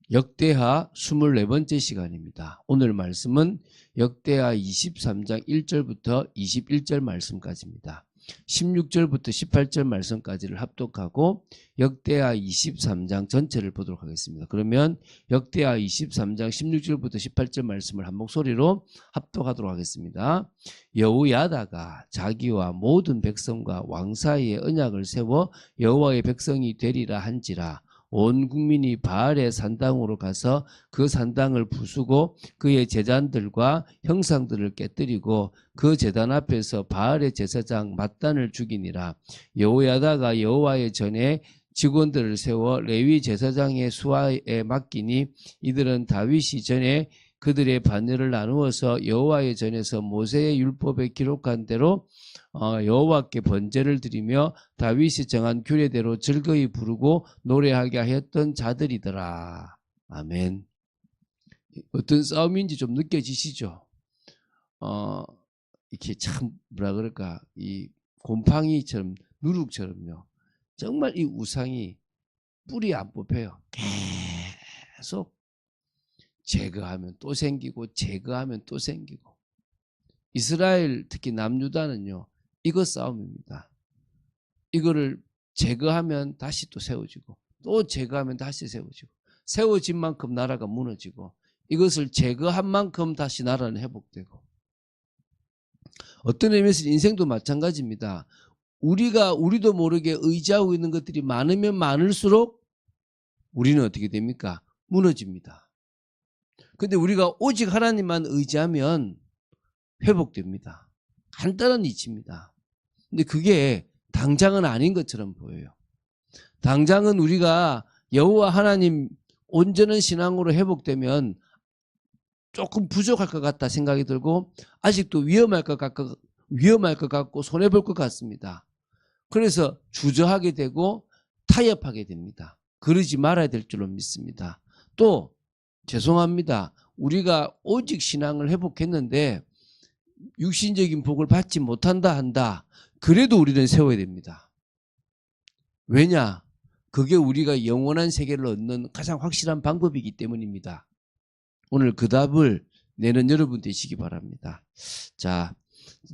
역대하 24번째 시간입니다. 오늘 말씀은 역대하 23장 1절부터 21절 말씀까지입니다. 16절부터 18절 말씀까지를 합독하고 역대하 23장 전체를 보도록 하겠습니다. 그러면 역대하 23장 16절부터 18절 말씀을 한 목소리로 합독하도록 하겠습니다. 여호야다가 자기와 모든 백성과 왕 사이에 언약을 세워 여호와의 백성이 되리라 한지라. 온 국민이 바알의 산당으로 가서 그 산당을 부수고 그의 제단들과 형상들을 깨뜨리고 그 제단 앞에서 바알의 제사장 맏단을 죽이니라. 여호야다가 여호와의 전에 직원들을 세워 레위 제사장의 수하에 맡기니 이들은 다윗이 전에 그들의 반열을 나누어서 여호와의 전에서 모세의 율법에 기록한 대로 여호와께 번제를 드리며 다윗이 정한 규례대로 즐거이 부르고 노래하게 하였던 자들이더라. 아멘. 어떤 싸움인지 좀 느껴지시죠? 이렇게 참 뭐라 그럴까, 이 곰팡이처럼 누룩처럼요. 정말 이 우상이 뿌리 안 뽑혀요. 계속 제거하면 또 생기고 제거하면 또 생기고. 이스라엘 특히 남유다는요, 이거 싸움입니다. 이거를 제거하면 다시 또 세워지고 또 제거하면 다시 세워지고 세워진 만큼 나라가 무너지고 이것을 제거한 만큼 다시 나라는 회복되고. 어떤 의미에서 인생도 마찬가지입니다. 우리도 모르게 의지하고 있는 것들이 많으면 많을수록 우리는 어떻게 됩니까? 무너집니다. 근데 우리가 오직 하나님만 의지하면 회복됩니다. 간단한 이치입니다. 근데 그게 당장은 아닌 것처럼 보여요. 당장은 우리가 여호와 하나님 온전한 신앙으로 회복되면 조금 부족할 것 같다 생각이 들고 아직도 위험할 것 같고 손해볼 것 같습니다. 그래서 주저하게 되고 타협하게 됩니다. 그러지 말아야 될 줄로 믿습니다. 또 죄송합니다. 우리가 오직 신앙을 회복했는데 육신적인 복을 받지 못한다 한다. 그래도 우리는 세워야 됩니다. 왜냐? 그게 우리가 영원한 세계를 얻는 가장 확실한 방법이기 때문입니다. 오늘 그 답을 내는 여러분 되시기 바랍니다. 자,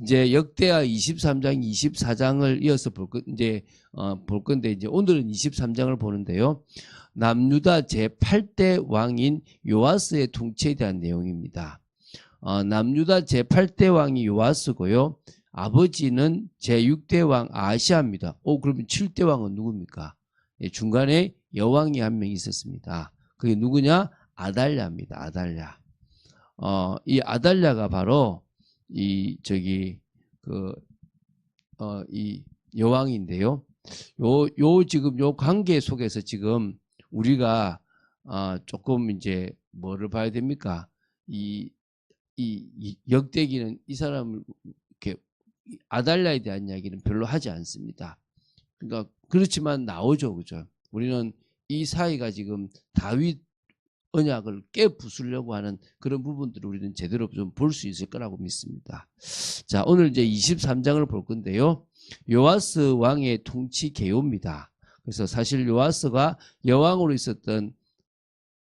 이제 역대하 23장, 24장을 이어서 볼 건데 이제 오늘은 23장을 보는데요. 남유다 제8대 왕인 요아스의 통치에 대한 내용입니다. 남유다 제8대 왕이 요아스고요. 아버지는 제6대 왕 아하시아입니다. 그러면 7대 왕은 누굽니까? 중간에 여왕이 한 명 있었습니다. 그게 누구냐? 아달랴입니다. 아달랴. 이 아달랴가 바로 이 여왕인데요. 지금 요 관계 속에서 지금 우리가 조금 이제 뭐를 봐야 됩니까? 이 역대기는 이 사람을 이렇게 아달랴에 대한 이야기는 별로 하지 않습니다. 그러니까 그렇지만 나오죠, 그죠? 우리는 이 사이가 지금 다윗 언약을 깨부수려고 하는 그런 부분들을 우리는 제대로 좀 볼 수 있을 거라고 믿습니다. 자, 오늘 이제 23장을 볼 건데요. 요아스 왕의 통치 개요입니다. 그래서 사실 요아스가 여왕으로 있었던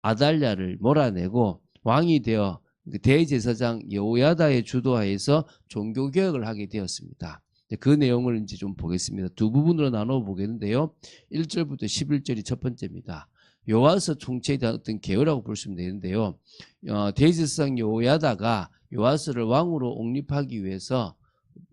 아달랴를 몰아내고 왕이 되어 대제사장 여호야다의 주도하에서 종교개혁을 하게 되었습니다. 그 내용을 이제 좀 보겠습니다. 두 부분으로 나눠 보겠는데요. 1절부터 11절이 첫 번째입니다. 요아스 통치에 대한 어떤 개요라고 볼 수 되는데요. 대제사장 여호야다가 요아스를 왕으로 옹립하기 위해서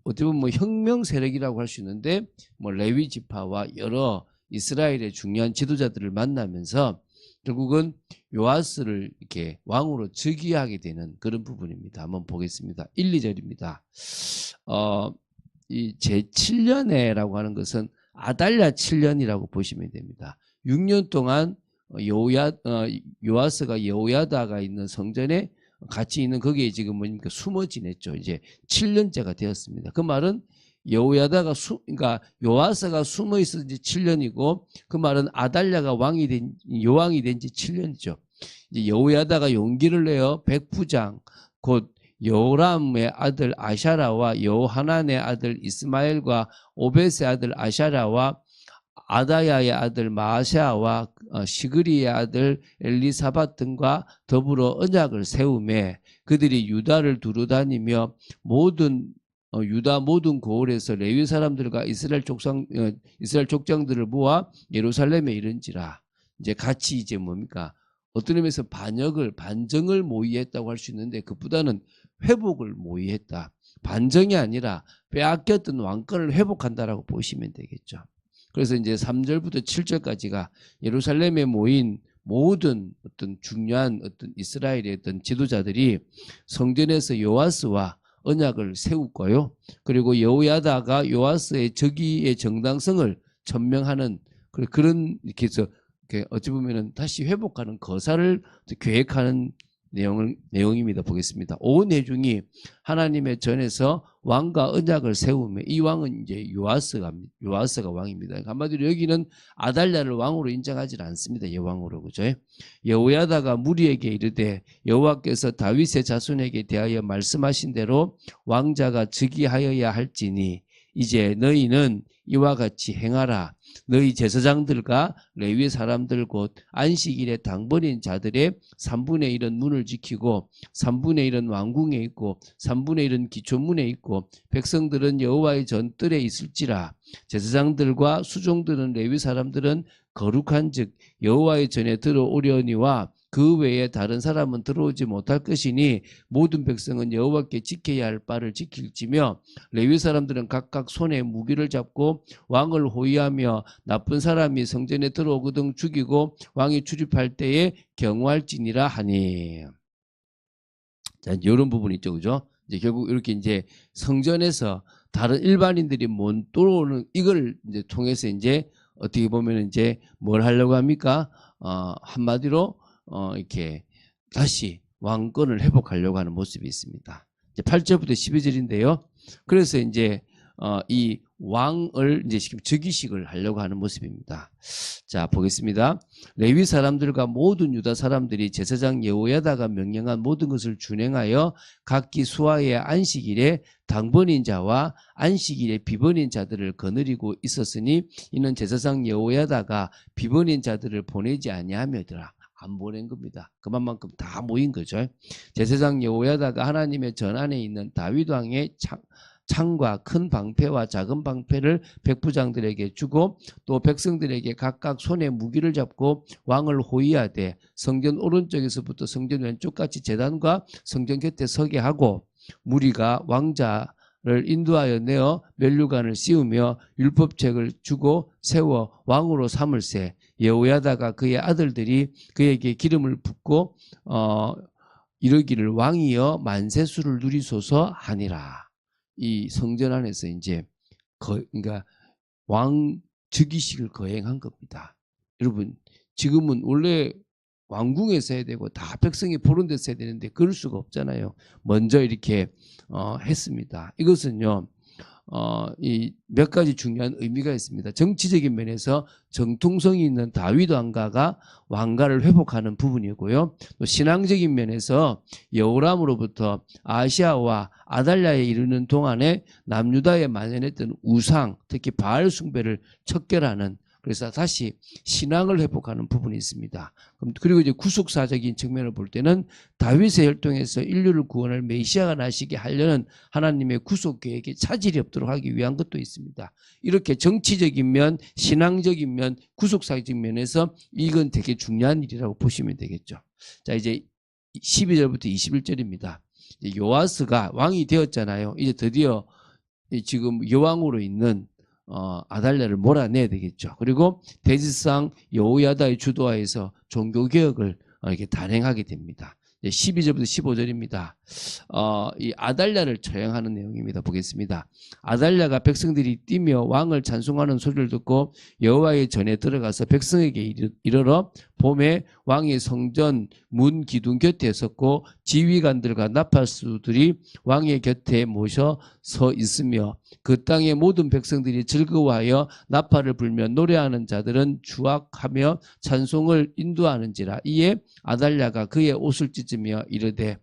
어떻게 보면 혁명 세력이라고 할 수 있는데 레위 지파와 여러 이스라엘의 중요한 지도자들을 만나면서 결국은 요아스를 이렇게 왕으로 즉위하게 되는 그런 부분입니다. 한번 보겠습니다. 1, 2절입니다. 이 제7년에라고 하는 것은 아달랴 7년이라고 보시면 됩니다. 6년 동안 요아스가 여호야다가 있는 성전에 같이 있는 거기에 지금 뭐니까 숨어 지냈죠. 이제 7년째가 되었습니다. 그 말은 여호야다가 그러니까 요아스가 숨어 있은 지 7년이고 그 말은 아달랴가 여왕이 된 지 7년이죠. 이제 여호야다가 용기를 내어 백부장 곧 여호람의 아들 아샤라와 여호하난의 아들 이스마엘과 오벳의 아들 아샤라와 아다야의 아들 마아세아와 시그리의 아들 엘리사밧 등과 더불어 언약을 세우매 그들이 유다를 두루다니며 유다 모든 고을에서 레위 사람들과 이스라엘 족장들을 모아 예루살렘에 이른지라. 이제 같이 이제 뭡니까? 어떤 의미에서 반정을 모의했다고 할 수 있는데 그보다는 회복을 모의했다. 반정이 아니라 빼앗겼던 왕권을 회복한다라고 보시면 되겠죠. 그래서 이제 3절부터 7절까지가 예루살렘에 모인 모든 어떤 중요한 어떤 이스라엘의 어떤 지도자들이 성전에서 요아스와 언약을 세우고요. 그리고 여호야다가 요아스의 즉위의 정당성을 천명하는 그런 이렇게 해서 어찌 보면은 다시 회복하는 거사를 계획하는 내용입니다. 보겠습니다. 온 내중이 하나님의 전에서 왕과 언약을 세우며 이 왕은 이제 요아스가 왕입니다. 한마디로 여기는 아달랴를 왕으로 인정하지 않습니다. 여왕으로 그죠? 여호야다가 무리에게 이르되 여호와께서 다윗의 자손에게 대하여 말씀하신 대로 왕자가 즉위하여야 할지니 이제 너희는 이와 같이 행하라. 너희 제사장들과 레위 사람들 곧 안식일에 당번인 자들의 3분의 1은 문을 지키고 3분의 1은 왕궁에 있고 3분의 1은 기초문에 있고 백성들은 여호와의 전뜰에 있을지라. 제사장들과 수종들은 레위 사람들은 거룩한즉 여호와의 전에 들어오려니와 그 외에 다른 사람은 들어오지 못할 것이니 모든 백성은 여호와께 지켜야 할 바를 지킬지며 레위 사람들은 각각 손에 무기를 잡고 왕을 호위하며 나쁜 사람이 성전에 들어오거든 죽이고 왕이 출입할 때에 경호할지니라 하니. 자, 이런 부분이 있죠, 그죠? 이제 결국 이렇게 이제 성전에서 다른 일반인들이 못 들어오는 이걸 이제 통해서 이제 어떻게 보면 이제 뭘 하려고 합니까? 한마디로 이렇게 다시 왕권을 회복하려고 하는 모습이 있습니다. 이제 8절부터 12절인데요. 그래서 이제 이 왕을 이제 지금 즉위식을 하려고 하는 모습입니다. 자, 보겠습니다. 레위 사람들과 모든 유다 사람들이 제사장 여호야다가 명령한 모든 것을 준행하여 각기 수하의 안식일에 당번인 자와 안식일에 비번인 자들을 거느리고 있었으니 이는 제사장 여호야다가 비번인 자들을 보내지 아니하며더라. 안 보낸 겁니다. 그만큼 다 모인 거죠. 제사장 여호야다가 하나님의 전 안에 있는 다윗 왕의 창과 큰 방패와 작은 방패를 백부장들에게 주고 또 백성들에게 각각 손에 무기를 잡고 왕을 호위하되 성전 오른쪽에서부터 성전 왼쪽까지 제단과 성전 곁에 서게 하고 무리가 왕자를 인도하여 내어 면류관을 씌우며 율법책을 주고 세워 왕으로 삼을세. 여호야다가 그의 아들들이 그에게 기름을 붓고 이르기를 왕이여 만세수를 누리소서 하니라. 이 성전 안에서 이제 그러니까 왕 즉위식을 거행한 겁니다. 여러분 지금은 원래 왕궁에서 해야 되고 다 백성이 보는 데서 해야 되는데 그럴 수가 없잖아요. 먼저 이렇게 했습니다. 이것은요. 이 몇 가지 중요한 의미가 있습니다. 정치적인 면에서 정통성이 있는 다윗 왕가가 왕가를 회복하는 부분이고요. 또 신앙적인 면에서 여호람으로부터 아시아와 아달랴에 이르는 동안에 남유다에 만연했던 우상, 특히 바알 숭배를 척결하는, 그래서 다시 신앙을 회복하는 부분이 있습니다. 그리고 이제 구속사적인 측면을 볼 때는 다윗의 혈통에서 인류를 구원할 메시아가 나시게 하려는 하나님의 구속 계획에 차질이 없도록 하기 위한 것도 있습니다. 이렇게 정치적인 면, 신앙적인 면, 구속사적인 면에서 이건 되게 중요한 일이라고 보시면 되겠죠. 자, 이제 12절부터 21절입니다. 요아스가 왕이 되었잖아요. 이제 드디어 지금 여왕으로 있는 아달랴를 몰아내야 되겠죠. 그리고 대지상 여호야다의 주도하에서 종교개혁을 이렇게 단행하게 됩니다. 12절부터 15절입니다. 이 아달랴를 처형하는 내용입니다. 보겠습니다. 아달랴가 백성들이 뛰며 왕을 찬송하는 소리를 듣고 여호와의 전에 들어가서 백성에게 이르러 봄에 왕이 성전 문 기둥 곁에 섰고 지휘관들과 나팔수들이 왕의 곁에 모셔 서 있으며 그 땅의 모든 백성들이 즐거워하여 나팔을 불며 노래하는 자들은 주악하며 찬송을 인도하는지라. 이에 아달랴가 그의 옷을 찢으며 이르되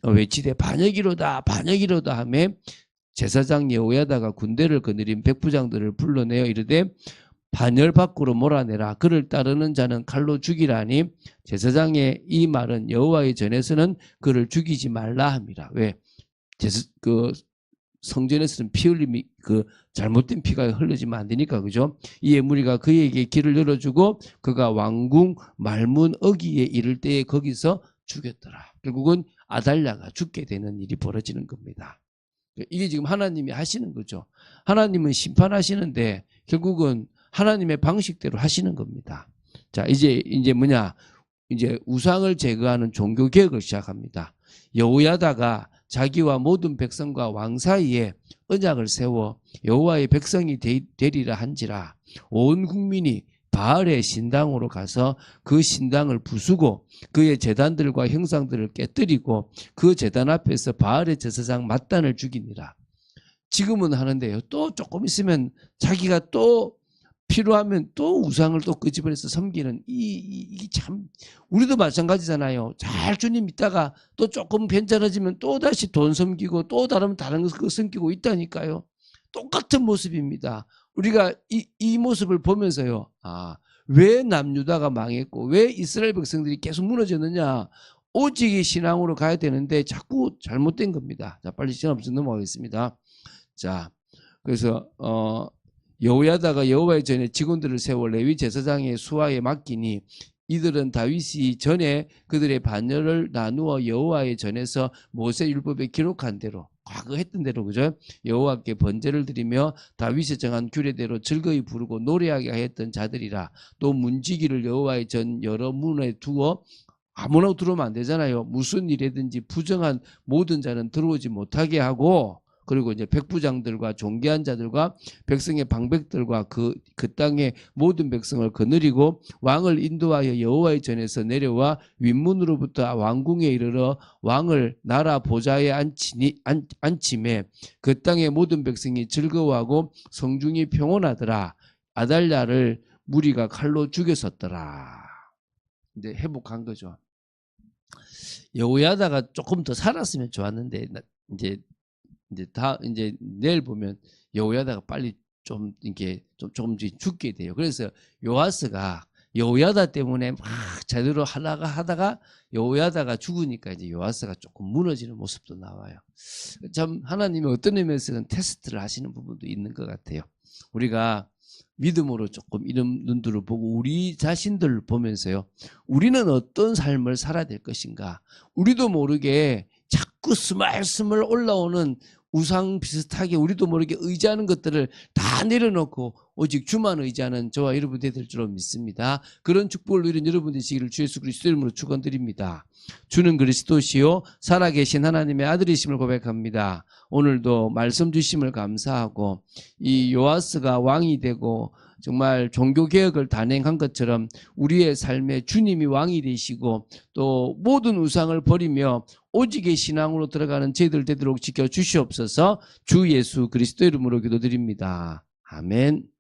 외치되 반역이로다 반역이로다 하며 제사장 여호야다가 군대를 거느린 백부장들을 불러내어 이르되 반열 밖으로 몰아내라. 그를 따르는 자는 칼로 죽이라니 제사장의 이 말은 여호와의 전에서는 그를 죽이지 말라 함이라. 왜? 성전에서는 피 흘림이 잘못된 피가 흘러지면 안 되니까, 그죠? 이에 무리가 그에게 길을 열어주고 그가 왕궁 말문 어기에 이를 때에 거기서 죽였더라. 결국은 아달랴가 죽게 되는 일이 벌어지는 겁니다. 이게 지금 하나님이 하시는 거죠. 하나님은 심판하시는데 결국은 하나님의 방식대로 하시는 겁니다. 자, 이제 뭐냐? 이제 우상을 제거하는 종교 개혁을 시작합니다. 여호야다가 자기와 모든 백성과 왕 사이에 언약을 세워 여호와의 백성이 되리라 한지라 온 국민이 바알의 신당으로 가서 그 신당을 부수고 그의 제단들과 형상들을 깨뜨리고 그 제단 앞에서 바알의 제사장 mat단을 죽이니라. 지금은 하는데요. 또 조금 있으면 자기가 또 필요하면 또 우상을 또 끄집어내서 섬기는 이게 참 우리도 마찬가지잖아요. 잘 주님 믿다가 또 조금 괜찮아지면 또 다시 돈 섬기고 또 다른 거 섬기고 있다니까요. 똑같은 모습입니다. 우리가 이 모습을 보면서요. 왜 남유다가 망했고 왜 이스라엘 백성들이 계속 무너졌느냐. 오직이 신앙으로 가야 되는데 자꾸 잘못된 겁니다. 자, 빨리 시간 없어서 넘어가겠습니다. 자, 그래서 여호야다가 여호와의 전에 직원들을 세워 레위 제사장의 수하에 맡기니 이들은 다윗이 전에 그들의 반열을 나누어 여호와의 전에서 모세 율법에 기록한 대로 과거 했던 대로, 그죠? 여호와께 번제를 드리며 다윗이 정한 규례대로 즐거이 부르고 노래하게 하였던 자들이라. 또 문지기를 여호와의 전 여러 문에 두어 아무나 들어오면 안 되잖아요. 무슨 일이든지 부정한 모든 자는 들어오지 못하게 하고, 그리고 이제 백부장들과 존귀한 자들과 백성의 방백들과 그 땅의 모든 백성을 거느리고 왕을 인도하여 여호와의 전에서 내려와 윗문으로부터 왕궁에 이르러 왕을 나라 보좌에 앉힘에 그 땅의 모든 백성이 즐거워하고 성중이 평온하더라. 아달랴를 무리가 칼로 죽였었더라. 이제 회복한 거죠. 여호야다가 조금 더 살았으면 좋았는데 이제 내일 보면 여호야다가 빨리 좀 이렇게 조금씩 죽게 돼요. 그래서 요아스가 여호야다 때문에 막 제대로 하다가 여호야다가 죽으니까 이제 요아스가 조금 무너지는 모습도 나와요. 참 하나님이 어떤 의미에서는 테스트를 하시는 부분도 있는 것 같아요. 우리가 믿음으로 조금 이런 눈들을 보고 우리 자신들을 보면서요. 우리는 어떤 삶을 살아야 될 것인가. 우리도 모르게 자꾸 스멀스멀 올라오는 우상 비슷하게 우리도 모르게 의지하는 것들을 다 내려놓고 오직 주만 의지하는 저와 여러분들이 될 줄로 믿습니다. 그런 축복을 누리는 여러분 되시기를 주 예수 그리스도 이름으로 축원드립니다. 주는 그리스도시요 살아계신 하나님의 아들이심을 고백합니다. 오늘도 말씀 주심을 감사하고 이 요아스가 왕이 되고 정말 종교개혁을 단행한 것처럼 우리의 삶에 주님이 왕이 되시고 또 모든 우상을 버리며 오직의 신앙으로 들어가는 저희들 되도록 지켜주시옵소서. 주 예수 그리스도 이름으로 기도드립니다. 아멘.